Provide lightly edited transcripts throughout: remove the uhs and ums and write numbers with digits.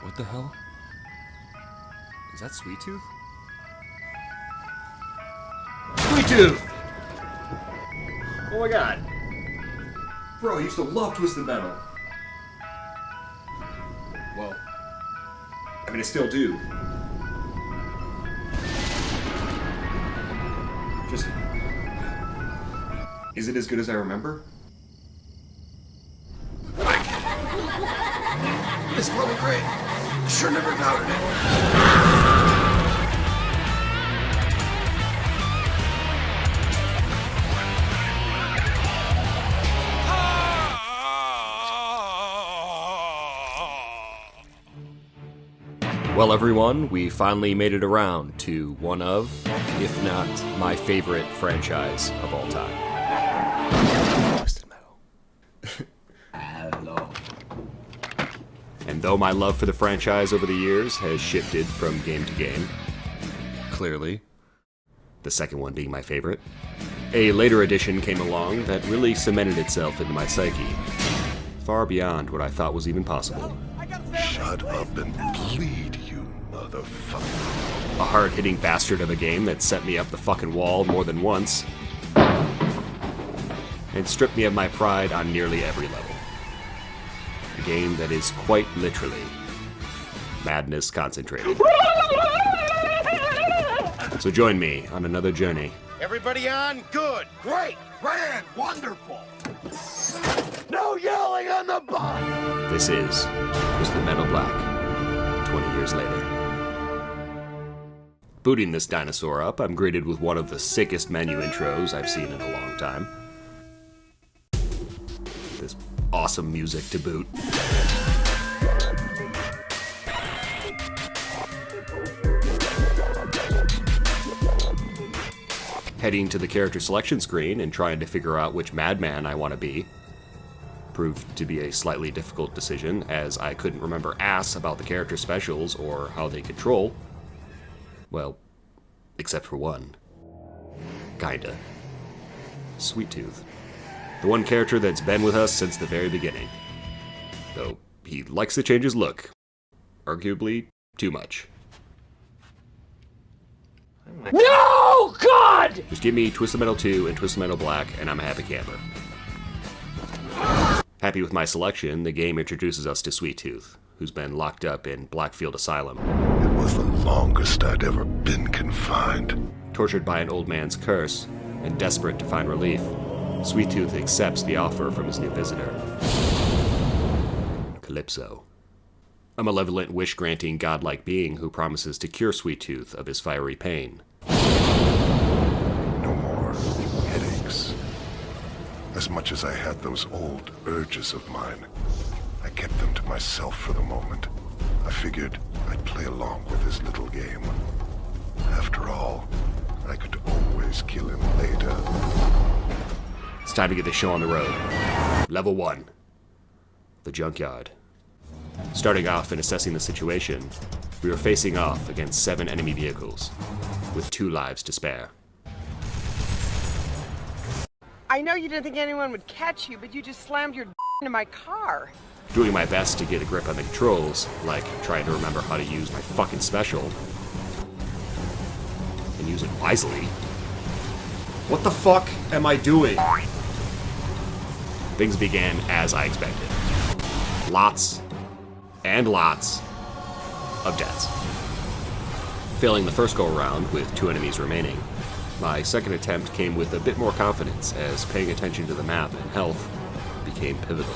What the hell? Is that Sweet Tooth? Sweet Tooth! Oh my god. Bro, I used to love Twisted Metal. Well, I mean, I still do. Just... is it as good as I remember? It's probably great. I sure never doubted it. Well, everyone, we finally made it around to one of, if not my favorite franchise of all time. Twisted Metal. Hello. And though my love for the franchise over the years has shifted from game to game, clearly, the second one being my favorite, a later edition came along that really cemented itself into my psyche, far beyond what I thought was even possible. Shut up and bleed, you motherfucker. A hard-hitting bastard of a game that sent me up the fucking wall more than once, and stripped me of my pride on nearly every level. A game that is quite literally madness concentrated. So join me on another journey. Everybody on? Good. Great, grand, wonderful. No yelling on the bus. This is Twisted Metal Black, 20 years later. Booting this dinosaur up, I'm greeted with one of the sickest menu intros I've seen in a long time. This awesome music to boot. Heading to the character selection screen and trying to figure out which madman I want to be proved to be a slightly difficult decision, as I couldn't remember ass about the character specials or how they control. Well, except for one. Kinda. Sweet Tooth. The one character that's been with us since the very beginning. Though he likes to change his look. Arguably, too much. No! God! Just give me Twisted Metal 2 and Twisted Metal Black, and I'm a happy camper. Happy with my selection, the game introduces us to Sweet Tooth, who's been locked up in Blackfield Asylum. It was the longest I'd ever been confined. Tortured by an old man's curse, and desperate to find relief, Sweet Tooth accepts the offer from his new visitor, Calypso. A malevolent, wish-granting, godlike being who promises to cure Sweet Tooth of his fiery pain. No more headaches. As much as I had those old urges of mine, I kept them to myself for the moment. I figured I'd play along with his little game. After all, I could always kill him later. It's time to get the show on the road. Level 1. The junkyard. Starting off and assessing the situation, we were facing off against 7 enemy vehicles, with 2 lives to spare. I know you didn't think anyone would catch you, but you just slammed your into my car. Doing my best to get a grip on the controls, like trying to remember how to use my fucking special, and use it wisely. What the fuck am I doing? Things began as I expected. Lots and lots of deaths. Failing the first go-around with 2 enemies remaining, my second attempt came with a bit more confidence as paying attention to the map and health became pivotal.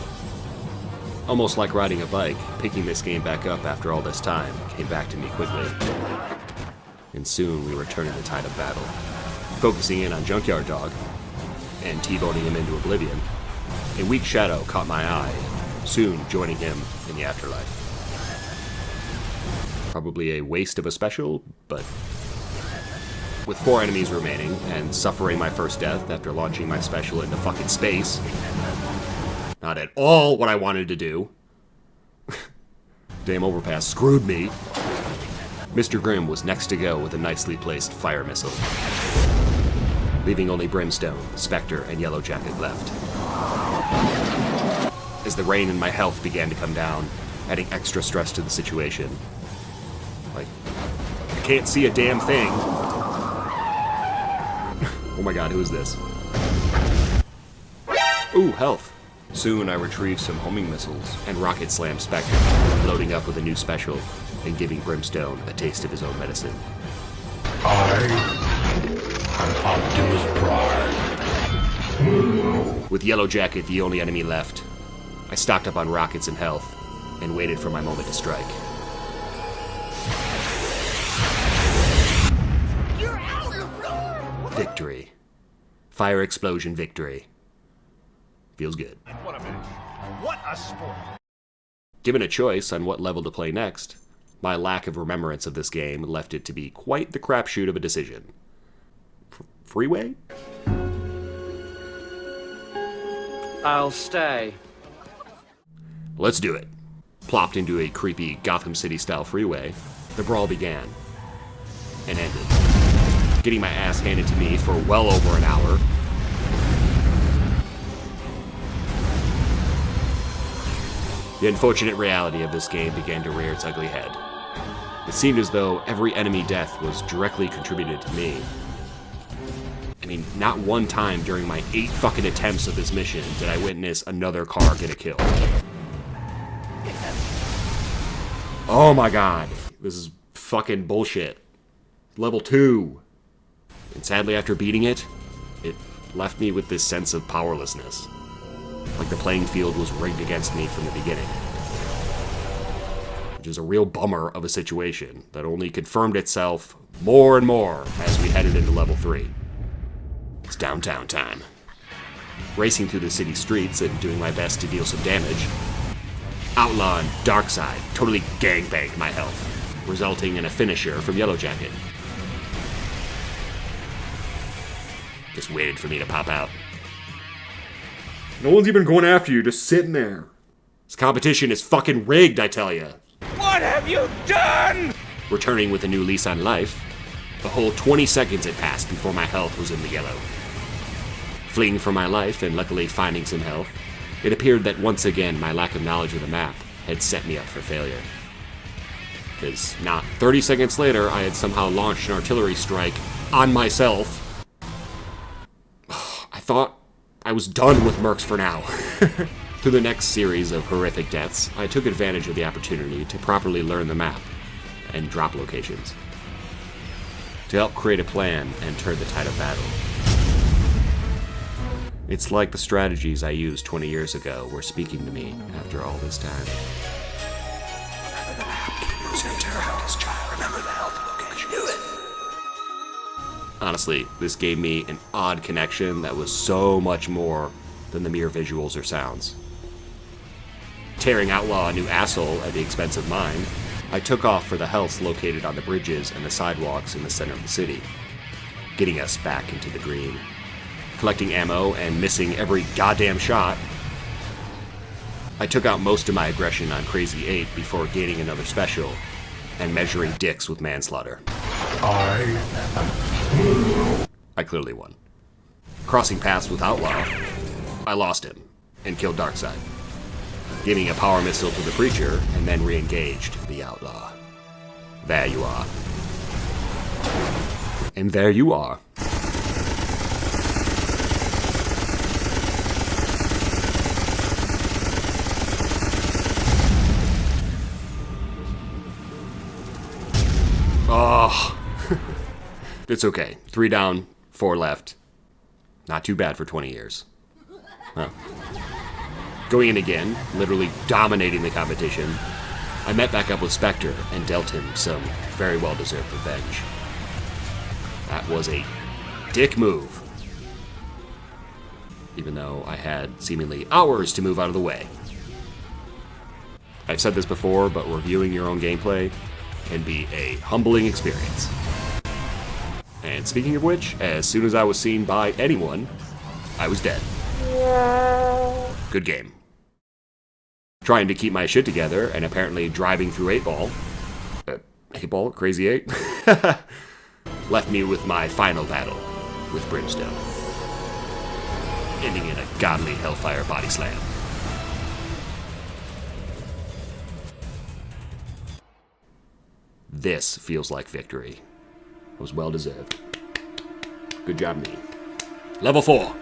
Almost like riding a bike, picking this game back up after all this time came back to me quickly. And soon we were turning the tide of battle, focusing in on Junkyard Dog and T-boning him into oblivion. A weak shadow caught my eye, soon joining him in the afterlife. Probably a waste of a special, but with 4 enemies remaining and suffering my first death after launching my special into fucking space, not at all what I wanted to do. Damn overpass screwed me. Mr. Grimm was next to go with a nicely placed fire missile, leaving only Brimstone, Spectre, and Yellow Jacket left. As the rain and my health began to come down, adding extra stress to the situation. Like, I can't see a damn thing. Oh my god, who is this? Ooh, health. Soon I retrieved some homing missiles and rocket slam Spectre, loading up with a new special and giving Brimstone a taste of his own medicine. I am Optimus Prime. With Yellow Jacket the only enemy left, I stocked up on rockets and health and waited for my moment to strike. You're out on the floor! Victory. Fire explosion victory. Feels good. What a minute. What a sport. Given a choice on what level to play next, my lack of remembrance of this game left it to be quite the crapshoot of a decision. Freeway? I'll stay. Let's do it. Plopped into a creepy Gotham City-style freeway, the brawl began. And ended. Getting my ass handed to me for well over an hour. The unfortunate reality of this game began to rear its ugly head. It seemed as though every enemy death was directly contributed to me. I mean, not one time during my 8 fucking attempts of this mission did I witness another car get a kill. Oh my god, this is fucking bullshit. Level 2. And sadly, after beating it, it left me with this sense of powerlessness. Like the playing field was rigged against me from the beginning. Which is a real bummer of a situation that only confirmed itself more and more as we headed into level 3. It's downtown time. Racing through the city streets and doing my best to deal some damage, Outlaw and Darkseid totally gangbanged my health, resulting in a finisher from Yellow Jacket. Just waited for me to pop out. No one's even going after you, just sitting there. This competition is fucking rigged, I tell ya. What have you done? Returning with a new lease on life, a whole 20 seconds had passed before my health was in the yellow. Fleeing for my life and luckily finding some health, it appeared that once again my lack of knowledge of the map had set me up for failure. Because not 30 seconds later, I had somehow launched an artillery strike on myself. I thought I was done with mercs for now. Through the next series of horrific deaths, I took advantage of the opportunity to properly learn the map and drop locations, to help create a plan and turn the tide of battle. It's like the strategies I used 20 years ago were speaking to me after all this time. Remember the map. Use it to help this child. Remember the health location. Do it. Honestly, this gave me an odd connection that was so much more than the mere visuals or sounds. Tearing Outlaw a new asshole at the expense of mine, I took off for the healths located on the bridges and the sidewalks in the center of the city, getting us back into the green. Collecting ammo and missing every goddamn shot, I took out most of my aggression on Crazy 8 before gaining another special and measuring dicks with manslaughter. I clearly won. Crossing paths with Outlaw, I lost him and killed Darkseid, giving a power missile to the Preacher and then re-engaged the Outlaw. There you are. And there you are. Oh, it's okay. 3 down, 4 left. Not too bad for 20 years. Huh. Going in again, literally dominating the competition, I met back up with Spectre and dealt him some very well-deserved revenge. That was a dick move. Even though I had seemingly hours to move out of the way. I've said this before, but reviewing your own gameplay can be a humbling experience. And speaking of which, as soon as I was seen by anyone, I was dead. Good game. Trying to keep my shit together and apparently driving through 8-ball. 8-ball? Crazy 8? Left me with my final battle with Brimstone. Ending in a godly Hellfire body slam. This feels like victory. It was well deserved. Good job, me. Level 4.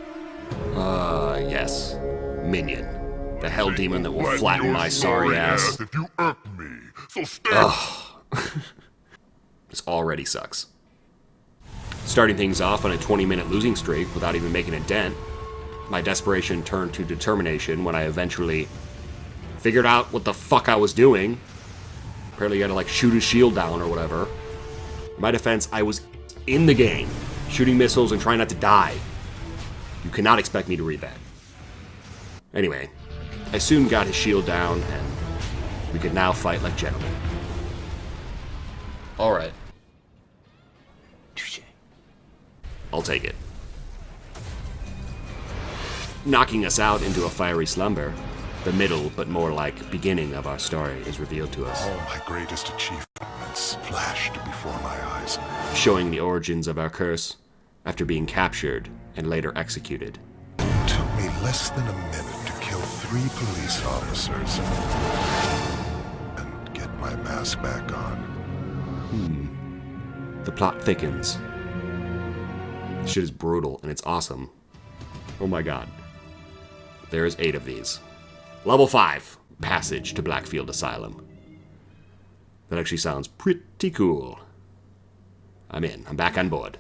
Yes. Minion. The hell demon that will flatten my sorry ass. If you irk me, so stay. This already sucks. Starting things off on a 20-minute losing streak without even making a dent, my desperation turned to determination when I eventually figured out what the fuck I was doing. Apparently you had to like shoot his shield down or whatever. In my defense, I was in the game, shooting missiles and trying not to die. You cannot expect me to read that. Anyway, I soon got his shield down and we could now fight like gentlemen. Alright. I'll take it. Knocking us out into a fiery slumber, the middle, but more like beginning of our story is revealed to us. All my greatest achievements flashed before my eyes. Showing the origins of our curse after being captured and later executed. It took me less than a minute to kill 3 police officers and get my mask back on. The plot thickens. This shit is brutal and it's awesome. Oh my god. There is 8 of these. Level 5. Passage to Blackfield Asylum. That actually sounds pretty cool. I'm in. I'm back on board.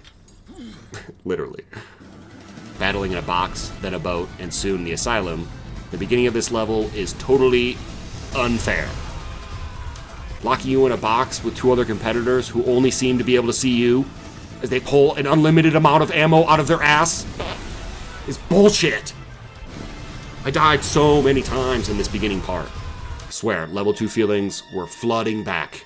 Literally. Battling in a box, then a boat, and soon the asylum. The beginning of this level is totally unfair. Locking you in a box with 2 other competitors who only seem to be able to see you as they pull an unlimited amount of ammo out of their ass is bullshit. I died so many times in this beginning part. I swear, level 2 feelings were flooding back.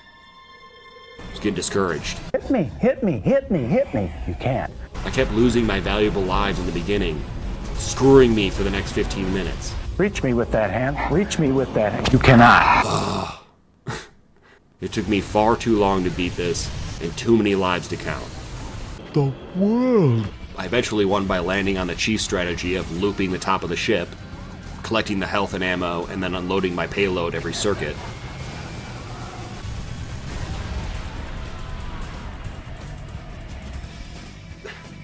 I was getting discouraged. Hit me, hit me, hit me, hit me. You can't. I kept losing my valuable lives in the beginning, screwing me for the next 15 minutes. Reach me with that hand. Reach me with that hand. You cannot. It took me far too long to beat this, and too many lives to count. The world. I eventually won by landing on the chief strategy of looping the top of the ship, collecting the health and ammo, and then unloading my payload every circuit.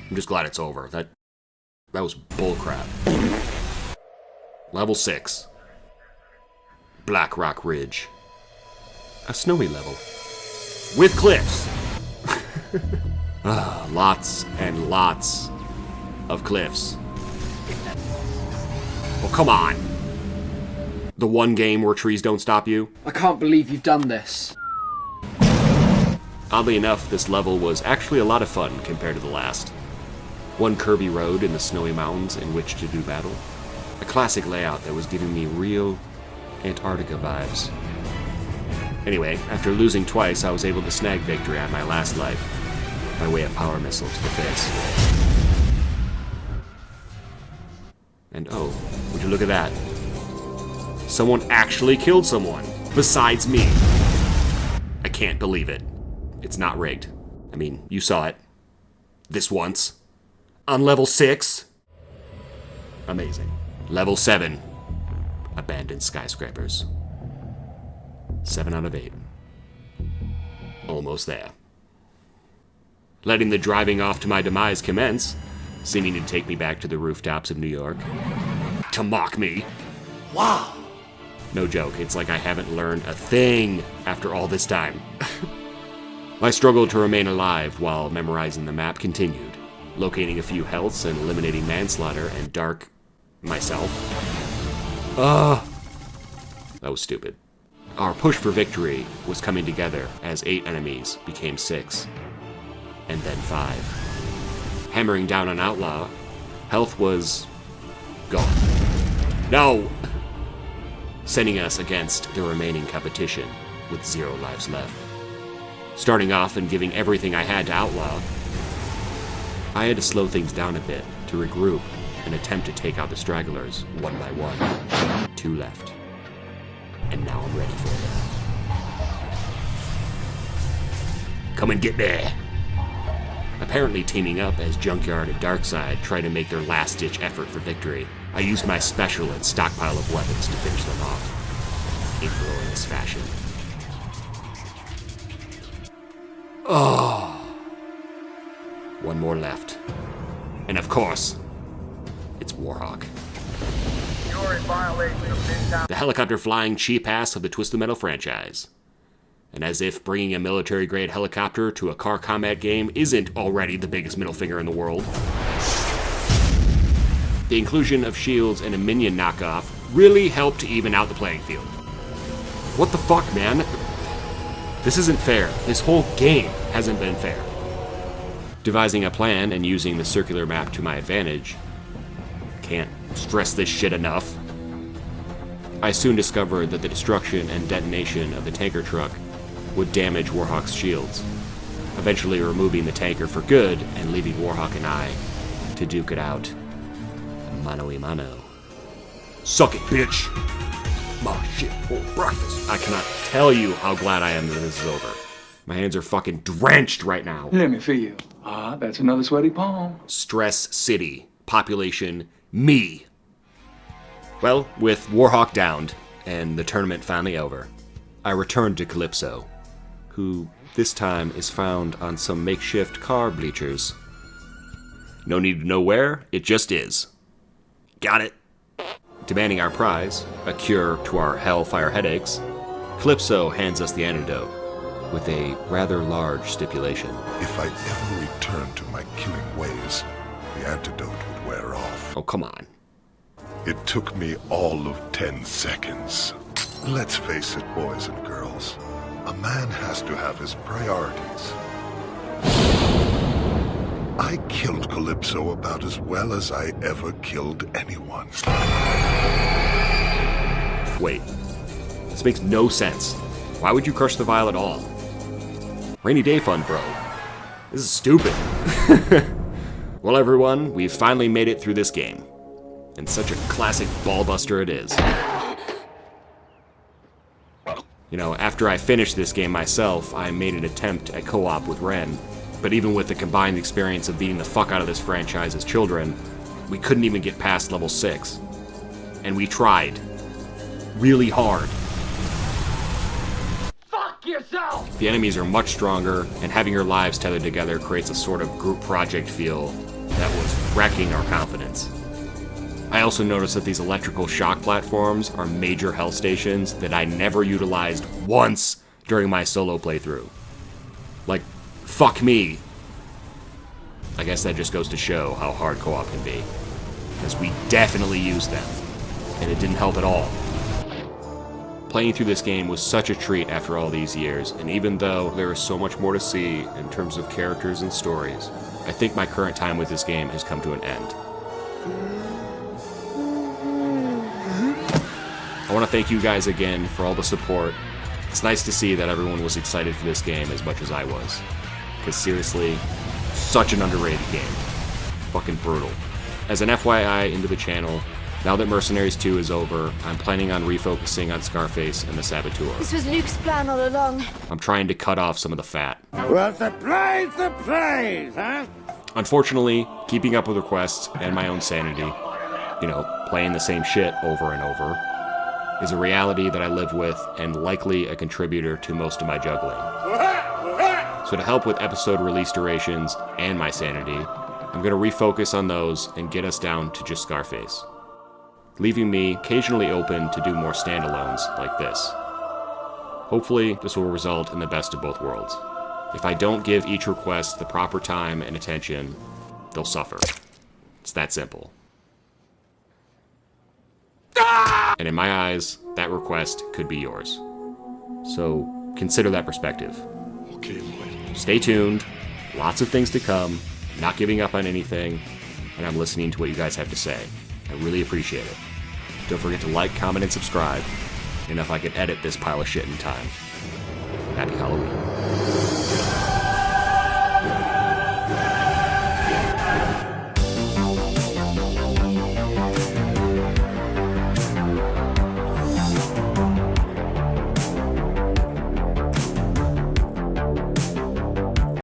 I'm just glad it's over. That was bullcrap. Level 6. Black Rock Ridge. A snowy level. With cliffs. Lots and lots of cliffs. Oh, come on. The one game where trees don't stop you? I can't believe you've done this. Oddly enough, this level was actually a lot of fun compared to the last. One curvy road in the snowy mountains in which to do battle. A classic layout that was giving me real Antarctica vibes. Anyway, after losing twice, I was able to snag victory on my last life by way of power missile to the face. And oh, would you look at that? Someone actually killed someone, besides me. I can't believe it. It's not rigged. I mean, you saw it. This once. On level 6. Amazing. Level 7. Abandoned skyscrapers. 7 out of 8. Almost there. Letting the driving off to my demise commence, seeming to take me back to the rooftops of New York. To mock me. Wow! No joke, it's like I haven't learned a thing after all this time. My struggle to remain alive while memorizing the map continued, locating a few healths and eliminating manslaughter and dark myself. That was stupid. Our push for victory was coming together as 8 enemies became 6, and then 5. Hammering down on Outlaw, health was gone. No! Sending us against the remaining competition with 0 lives left. Starting off and giving everything I had to Outlaw, I had to slow things down a bit to regroup and attempt to take out the stragglers one by one. 2 left. And now I'm ready for it. Come and get me! Apparently teaming up as Junkyard and Darkseid try to make their last-ditch effort for victory, I used my special and stockpile of weapons to finish them off. In glorious fashion. Oh. One more left. And of course, it's Warhawk. You're in violation of Midtown. The helicopter flying cheap ass of the Twisted Metal franchise. And as if bringing a military-grade helicopter to a car combat game isn't already the biggest middle finger in the world, the inclusion of shields and a Minion knockoff really helped to even out the playing field. What the fuck, man? This isn't fair. This whole game hasn't been fair. Devising a plan and using the circular map to my advantage. Can't stress this shit enough. I soon discovered that the destruction and detonation of the tanker truck would damage Warhawk's shields, eventually removing the tanker for good and leaving Warhawk and I to duke it out mano a mano. Suck it, bitch! My shit for breakfast. I cannot tell you how glad I am that this is over. My hands are fucking drenched right now. Let me feel. Ah, that's another sweaty palm. Stress City. Population, me. Well, with Warhawk downed, and the tournament finally over, I returned to Calypso, who this time is found on some makeshift car bleachers. No need to know where, it just is. Got it. Demanding our prize, a cure to our hellfire headaches, Calypso hands us the antidote, with a rather large stipulation. If I ever return to my killing ways, the antidote would wear off. Oh, come on. It took me all of 10 seconds. Let's face it, boys and girls. A man has to have his priorities. I killed Calypso about as well as I ever killed anyone. Wait. This makes no sense. Why would you crush the vial at all? Rainy day fun, bro. This is stupid. Well, everyone, we've finally made it through this game. And such a classic ballbuster it is. You know, after I finished this game myself, I made an attempt at co-op with Ren. But even with the combined experience of beating the fuck out of this franchise as children, we couldn't even get past level 6. And we tried. Really hard. Fuck yourself! The enemies are much stronger, and having your lives tethered together creates a sort of group project feel that was wrecking our confidence. I also noticed that these electrical shock platforms are major health stations that I never utilized once during my solo playthrough. Like, fuck me. I guess that just goes to show how hard co-op can be. Because we definitely used them, and it didn't help at all. Playing through this game was such a treat after all these years, and even though there is so much more to see in terms of characters and stories, I think my current time with this game has come to an end. I want to thank you guys again for all the support. It's nice to see that everyone was excited for this game as much as I was. Because seriously, such an underrated game. Fucking brutal. As an FYI into the channel, now that Mercenaries 2 is over, I'm planning on refocusing on Scarface and the Saboteur. This was Luke's plan all along. I'm trying to cut off some of the fat. Well, surprise, huh? Unfortunately, keeping up with requests and my own sanity, you know, playing the same shit over and over, is a reality that I live with and likely a contributor to most of my juggling. So to help with episode release durations and my sanity, I'm going to refocus on those and get us down to just Scarface, leaving me occasionally open to do more standalones like this. Hopefully, this will result in the best of both worlds. If I don't give each request the proper time and attention, they'll suffer. It's that simple. And in my eyes, that request could be yours. So consider that perspective. Okay, boy. Stay tuned, lots of things to come, not giving up on anything, and I'm listening to what you guys have to say. I really appreciate it. Don't forget to like, comment, and subscribe, and if I can edit this pile of shit in time. Happy Halloween.